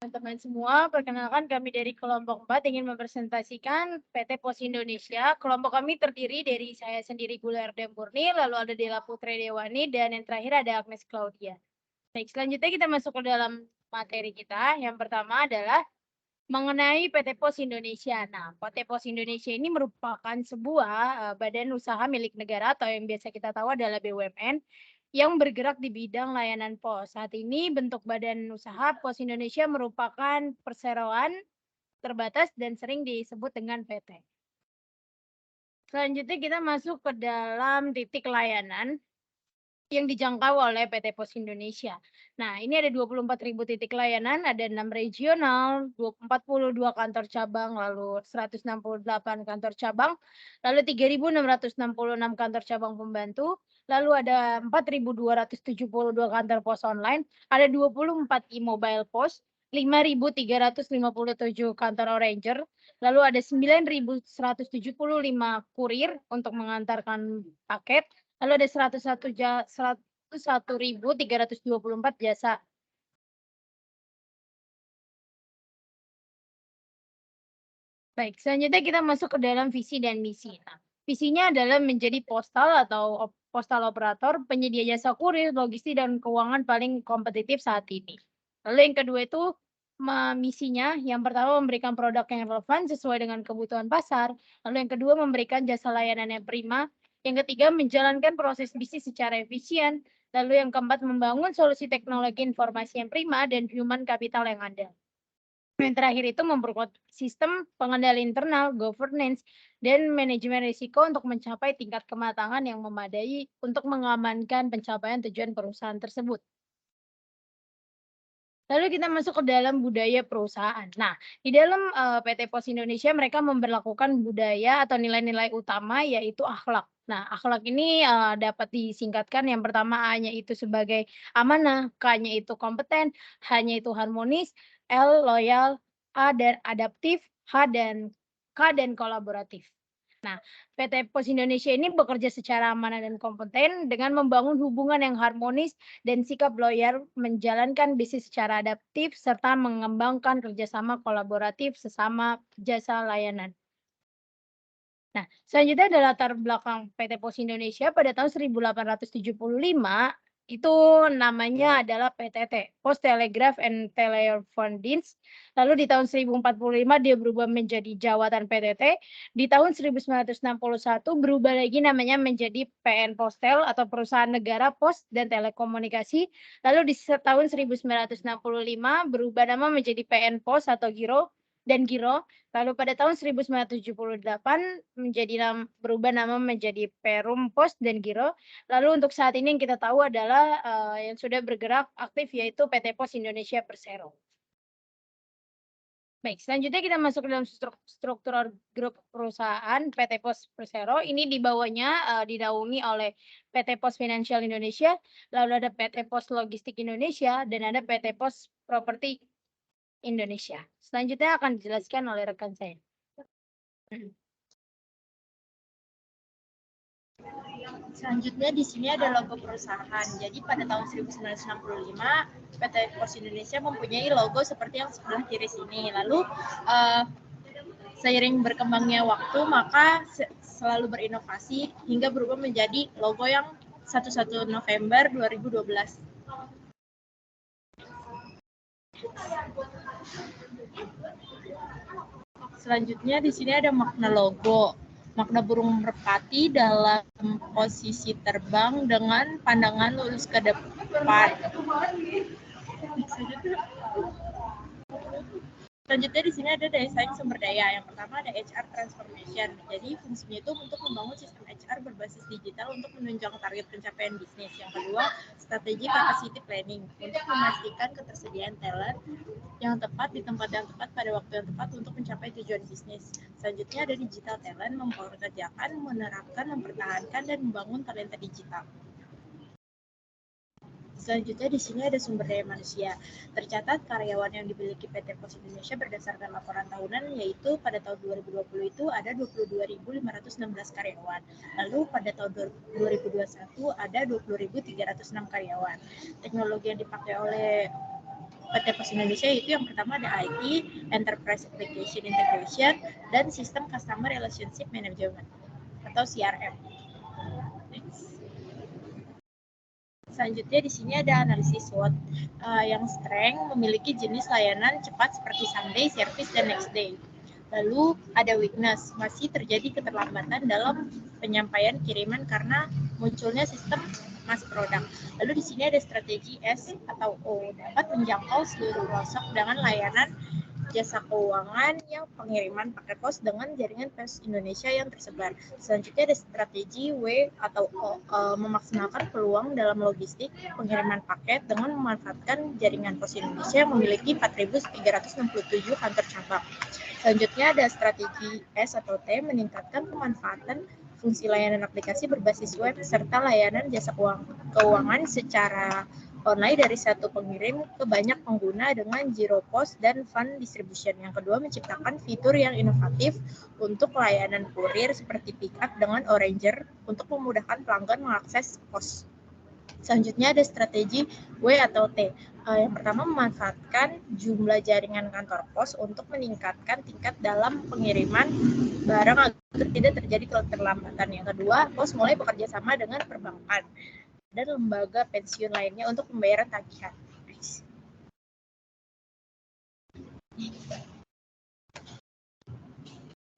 Teman-teman semua, perkenalkan kami dari kelompok 4 ingin mempresentasikan PT Pos Indonesia. Kelompok kami terdiri dari saya sendiri Gularda Murni, lalu ada Dela Putri Dewani, dan yang terakhir ada Agnes Claudia. Baik, selanjutnya kita masuk ke dalam materi kita. Yang pertama adalah mengenai PT Pos Indonesia. Nah, PT Pos Indonesia ini merupakan sebuah badan usaha milik negara atau yang biasa kita tahu adalah BUMN yang bergerak di bidang layanan pos. Saat ini bentuk badan usaha Pos Indonesia merupakan perseroan terbatas dan sering disebut dengan PT. Selanjutnya kita masuk ke dalam titik layanan yang dijangkau oleh PT Pos Indonesia. Nah, ini ada 24.000 titik layanan, ada 6 regional, 42 kantor cabang, lalu 168 kantor cabang, lalu 3.666 kantor cabang pembantu, lalu ada 4.272 kantor pos online, ada 24 e-mobile pos, 5.357 kantor Oranger, lalu ada 9.175 kurir untuk mengantarkan paket, lalu ada 101.324 jasa. Baik, selanjutnya kita masuk ke dalam visi dan misi. Nah, visinya adalah menjadi postal atau postal operator, penyedia jasa kurir, logistik, dan keuangan paling kompetitif saat ini. Lalu yang kedua itu misinya, yang pertama memberikan produk yang relevan sesuai dengan kebutuhan pasar. Lalu yang kedua memberikan jasa layanan yang prima. Yang ketiga menjalankan proses bisnis secara efisien. Lalu yang keempat membangun solusi teknologi informasi yang prima dan human capital yang ada. Yang terakhir itu memperkuat sistem pengendali internal, governance, dan manajemen risiko untuk mencapai tingkat kematangan yang memadai untuk mengamankan pencapaian tujuan perusahaan tersebut. Lalu kita masuk ke dalam budaya perusahaan. Nah, di dalam PT Pos Indonesia mereka memberlakukan budaya atau nilai-nilai utama yaitu akhlak. Nah, akhlak ini dapat disingkatkan yang pertama A-nya itu sebagai amanah, K-nya itu kompeten, H-nya itu harmonis, L loyal, A dan adaptif, K dan kolaboratif. Nah, PT Pos Indonesia ini bekerja secara amanah dan kompeten dengan membangun hubungan yang harmonis dan sikap loyal, menjalankan bisnis secara adaptif, serta mengembangkan kerjasama kolaboratif sesama jasa layanan. Nah, selanjutnya ada latar belakang PT Pos Indonesia pada tahun 1875 itu namanya adalah PTT, Post Telegraph and Telephone Dienst. Lalu di tahun 1045 dia berubah menjadi Jawatan PTT. Di tahun 1961 berubah lagi namanya menjadi PN Postel atau Perusahaan Negara Pos dan Telekomunikasi. Lalu di tahun 1965 berubah nama menjadi PN Pos atau Giro dan Giro. Lalu pada tahun 1978 berubah nama menjadi Perum Pos dan Giro. Lalu untuk saat ini yang kita tahu adalah yang sudah bergerak aktif yaitu PT Pos Indonesia Persero. Baik, selanjutnya kita masuk ke dalam struktur grup perusahaan PT Pos Persero. Ini di bawahnya dinaungi oleh PT Pos Financial Indonesia, lalu ada PT Pos Logistik Indonesia, dan ada PT Pos Properti Indonesia. Selanjutnya akan dijelaskan oleh rekan saya. Selanjutnya di sini ada logo perusahaan. Jadi pada tahun 1965 PT Pos Indonesia mempunyai logo seperti yang sebelah kiri sini. Lalu seiring berkembangnya waktu maka selalu berinovasi hingga berubah menjadi logo yang 11 November 2012. Selanjutnya di sini ada makna logo. Makna burung merpati dalam posisi terbang dengan pandangan lurus ke depan. Selanjutnya di sini ada desain sumber daya. Yang pertama ada HR transformation. Jadi fungsinya itu untuk membangun sistem HR berbasis digital untuk menunjang target pencapaian bisnis. Yang kedua, strategi capacity planning untuk memastikan ketersediaan talent yang tepat di tempat yang tepat pada waktu yang tepat untuk mencapai tujuan bisnis. Selanjutnya ada digital talent, mempekerjakan, menerapkan, mempertahankan, dan membangun talenta digital. Selanjutnya di sini ada sumber daya manusia. Tercatat karyawan yang dimiliki PT Pos Indonesia berdasarkan laporan tahunan yaitu pada tahun 2020 itu ada 22.516 karyawan. Lalu pada tahun 2021 ada 20.306 karyawan. Teknologi yang dipakai oleh PT Pos Indonesia, yaitu yang pertama ada IT, Enterprise Application Integration, dan Sistem Customer Relationship Management atau CRM. Next. Selanjutnya di sini ada analisis SWOT yang strength memiliki jenis layanan cepat seperti Sunday, Service, dan Next Day. Lalu ada weakness, masih terjadi keterlambatan dalam penyampaian kiriman karena munculnya sistem mass product. Lalu di sini ada strategi S atau O, dapat menjangkau seluruh pelosok dengan layanan jasa keuangan yang pengiriman paket pos dengan jaringan pos Indonesia yang tersebar. Selanjutnya ada strategi W atau O, memaksimalkan peluang dalam logistik pengiriman paket dengan memanfaatkan jaringan pos Indonesia yang memiliki 4.367 kantor cabang. Selanjutnya ada strategi S atau T, meningkatkan pemanfaatan fungsi layanan aplikasi berbasis web serta layanan jasa keuangan secara online dari satu pengirim ke banyak pengguna dengan zero cost dan fund distribution. Yang kedua, menciptakan fitur yang inovatif untuk layanan kurir seperti pick up dengan Oranger untuk memudahkan pelanggan mengakses pos. Selanjutnya ada strategi W atau T. Yang pertama, memanfaatkan jumlah jaringan kantor pos untuk meningkatkan tingkat dalam pengiriman barang agar tidak terjadi keterlambatan. Yang kedua, pos mulai bekerja sama dengan perbankan dan lembaga pensiun lainnya untuk pembayaran tagihan.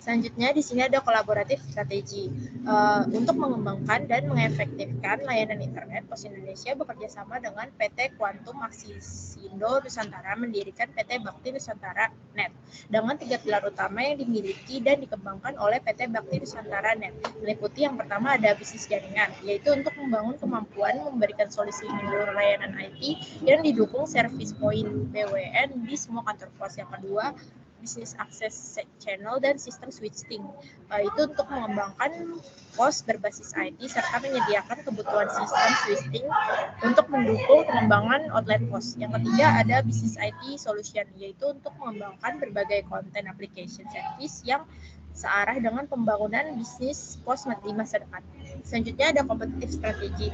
Selanjutnya di sini ada kolaboratif strategi untuk mengembangkan dan mengefektifkan layanan internet. Pos Indonesia bekerja sama dengan PT Quantum Aksindo Nusantara mendirikan PT Bakti Nusantara Net dengan 3 pilar utama yang dimiliki dan dikembangkan oleh PT Bakti Nusantara Net. Meliputi yang pertama ada bisnis jaringan, yaitu untuk membangun kemampuan memberikan solusi menyeluruh layanan IT yang didukung service point BWN di semua kantor pos. Yang kedua, bisnis akses channel dan sistem switching, itu untuk mengembangkan pos berbasis IT serta menyediakan kebutuhan sistem switching untuk mendukung pengembangan outlet pos. Yang ketiga ada bisnis IT solution, yaitu untuk mengembangkan berbagai konten application service yang searah dengan pembangunan bisnis pos di masa depan. Selanjutnya ada kompetitif strategi.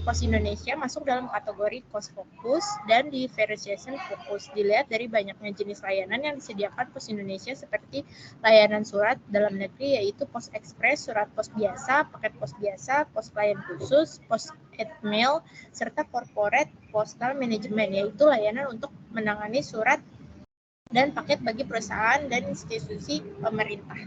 Pos Indonesia masuk dalam kategori cost focus dan differentiation focus. Dilihat dari banyaknya jenis layanan yang disediakan Pos Indonesia seperti layanan surat dalam negeri yaitu pos ekspres, surat pos biasa, paket pos biasa, pos pelayan khusus, pos mail, serta corporate postal management, yaitu layanan untuk menangani surat dan paket bagi perusahaan dan institusi pemerintah.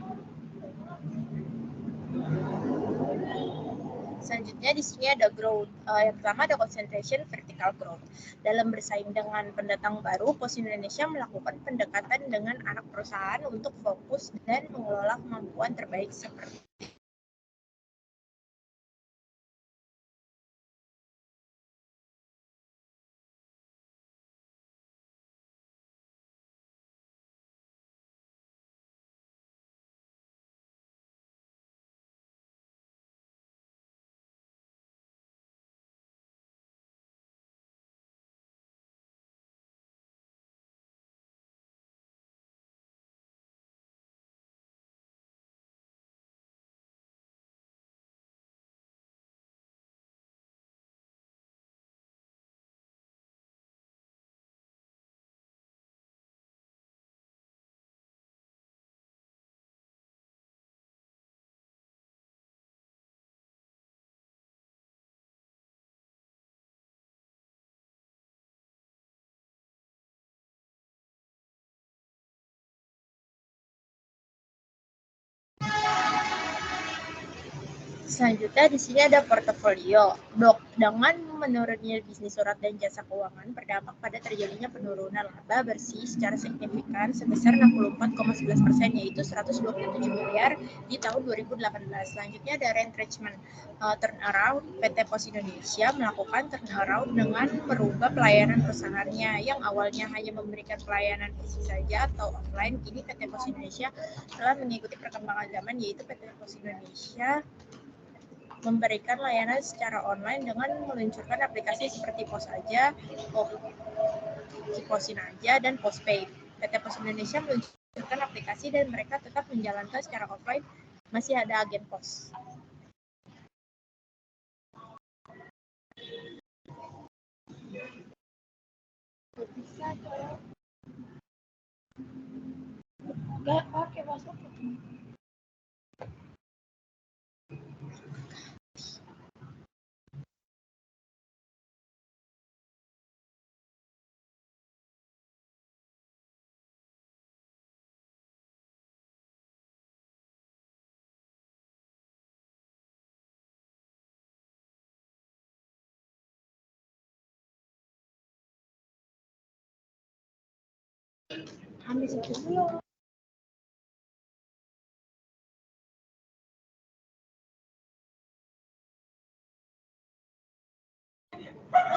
Selanjutnya di sini ada growth. Yang pertama ada concentration vertical growth. Dalam bersaing dengan pendatang baru, Pos Indonesia melakukan pendekatan dengan anak perusahaan untuk fokus dan mengelola kemampuan terbaik seperti Selanjutnya di sini ada portofolio. Dengan menurunnya bisnis surat dan jasa keuangan berdampak pada terjadinya penurunan laba bersih secara signifikan sebesar 64,11%, yaitu 127 miliar di tahun 2018. Selanjutnya ada retrenchment. Turnaround. PT Pos Indonesia melakukan turnaround dengan merubah pelayanan perusahaannya yang awalnya hanya memberikan pelayanan fisik saja atau offline. Kini PT Pos Indonesia telah mengikuti perkembangan zaman, yaitu PT Pos Indonesia memberikan layanan secara online dengan meluncurkan aplikasi seperti Pos Aja, Posin Aja, dan Postpay. PT Pos Indonesia meluncurkan aplikasi dan mereka tetap menjalankan secara offline, masih ada agen pos. Nggak pakai masuk. Ambil situ dulu.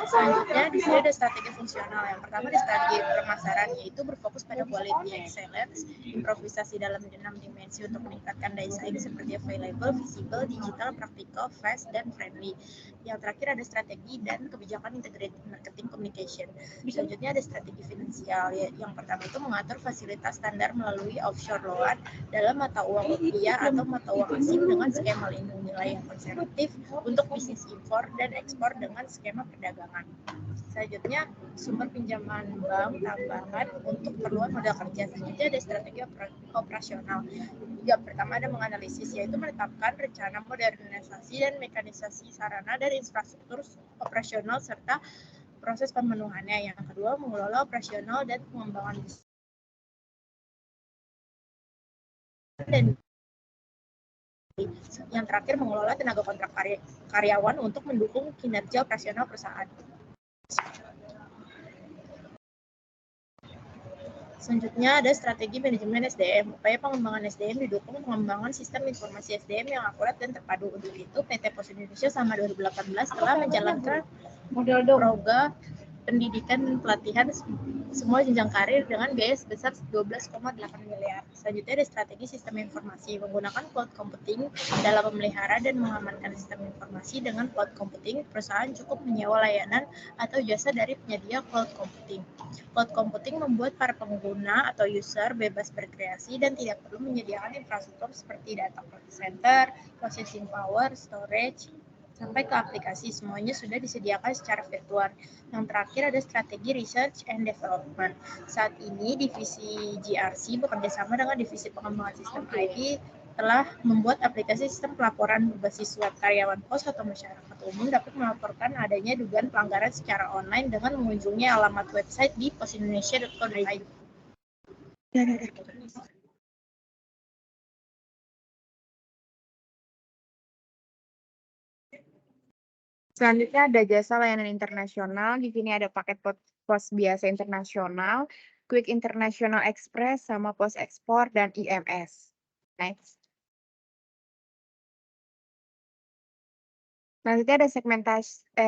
Selanjutnya di sini ada strategi fungsional. Yang pertama ada strategi pemasaran, yaitu berfokus pada quality excellence, improvisasi dalam 6 dimensi untuk meningkatkan daya saing seperti available, visible, digital, practical, fast, dan friendly. Yang terakhir ada strategi dan kebijakan integrated marketing communication. Selanjutnya ada strategi finansial. Yang pertama itu mengatur fasilitas standar melalui offshore loan dalam mata uang rupiah atau mata uang asing dengan skema lindung nilai yang konservatif untuk bisnis impor dan ekspor dengan skema perdagangan. Selanjutnya, sumber pinjaman bank tambahan untuk keperluan modal kerja. Selanjutnya ada strategi operasional. Yang pertama ada menganalisis, yaitu menetapkan rencana modernisasi dan mekanisasi sarana dan infrastruktur operasional serta proses pemenuhannya. Yang kedua, mengelola operasional dan pengembangan bisnis. Dan yang terakhir, mengelola tenaga kontrak karyawan untuk mendukung kinerja operasional perusahaan. Selanjutnya ada strategi manajemen SDM. Upaya pengembangan SDM didukung pengembangan sistem informasi SDM yang akurat dan terpadu. Untuk itu, PT Pos Indonesia selama 2018 telah menjalankan program pendidikan dan pelatihan semua jenjang karir dengan biaya sebesar 12,8 miliar. Selanjutnya ada strategi sistem informasi. Menggunakan cloud computing dalam memelihara dan mengamankan sistem informasi. Dengan cloud computing, perusahaan cukup menyewa layanan atau jasa dari penyedia cloud computing. Cloud computing membuat para pengguna atau user bebas berkreasi dan tidak perlu menyediakan infrastruktur seperti data center, processing power, storage, sampai ke aplikasi. Semuanya sudah disediakan secara virtual. Yang terakhir ada strategi research and development. Saat ini divisi GRC bekerjasama dengan divisi pengembangan sistem IT telah membuat aplikasi sistem pelaporan berbasis web. Karyawan pos atau masyarakat umum dapat melaporkan adanya dugaan pelanggaran secara online dengan mengunjungi alamat website di posindonesia.co.id. Selanjutnya ada jasa layanan internasional. Di sini ada paket pos biasa internasional, Quick International Express, sama pos ekspor dan IMS. Next. Selanjutnya ada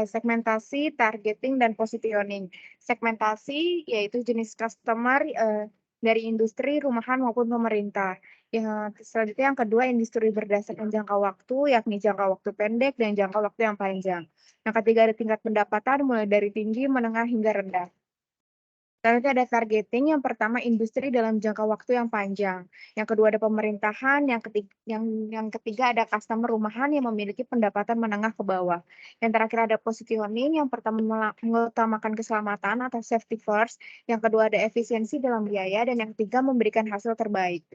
segmentasi, targeting, dan positioning. Segmentasi yaitu jenis customer dari industri, rumahan, maupun pemerintah. Selanjutnya yang kedua, industri berdasarkan jangka waktu, yakni jangka waktu pendek dan jangka waktu yang panjang. Yang ketiga ada tingkat pendapatan mulai dari tinggi, menengah, hingga rendah. Selanjutnya ada targeting, yang pertama industri dalam jangka waktu yang panjang. Yang kedua ada pemerintahan, yang ketiga ada customer rumahan yang memiliki pendapatan menengah ke bawah. Yang terakhir ada positioning, yang pertama mengutamakan keselamatan atau safety first, yang kedua ada efisiensi dalam biaya, dan yang ketiga memberikan hasil terbaik.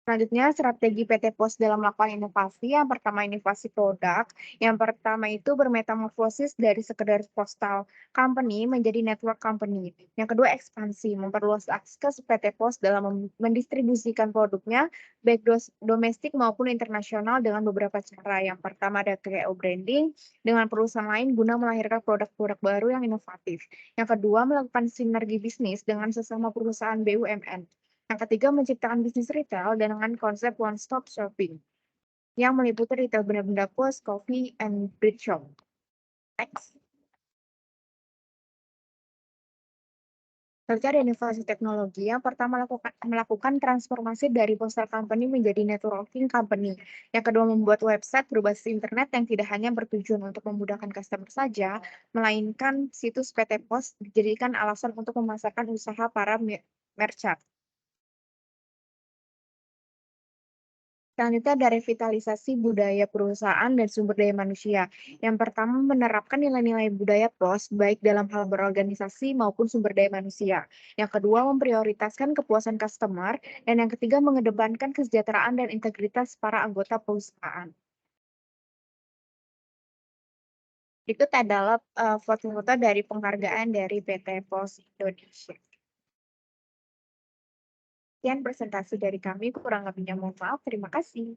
Selanjutnya, strategi PT Pos dalam melakukan inovasi. Yang pertama, inovasi produk. Yang pertama itu bermetamorfosis dari sekedar postal company menjadi network company. Yang kedua, ekspansi, memperluas akses PT Pos dalam mendistribusikan produknya, baik domestik maupun internasional dengan beberapa cara. Yang pertama ada KO branding dengan perusahaan lain guna melahirkan produk-produk baru yang inovatif. Yang kedua, melakukan sinergi bisnis dengan sesama perusahaan BUMN. Yang ketiga, menciptakan bisnis retail dengan konsep one-stop shopping yang meliputi retail benda-benda pos, coffee, and bread shop. Next. Selanjutnya ada inovasi teknologi. Yang pertama, melakukan transformasi dari postal company menjadi networking company. Yang kedua, membuat website berbasis internet yang tidak hanya bertujuan untuk memudahkan customer saja, melainkan situs PT Pos dijadikan alasan untuk memasarkan usaha para merchant. Selanjutnya ada revitalisasi budaya perusahaan dan sumber daya manusia. Yang pertama menerapkan nilai-nilai budaya POS baik dalam hal berorganisasi maupun sumber daya manusia. Yang kedua memprioritaskan kepuasan customer dan yang ketiga mengedepankan kesejahteraan dan integritas para anggota perusahaan. Berikut adalah foto-foto dari penghargaan dari PT POS Indonesia. Sekian presentasi dari kami, kurang lebihnya mohon maaf. Terima kasih.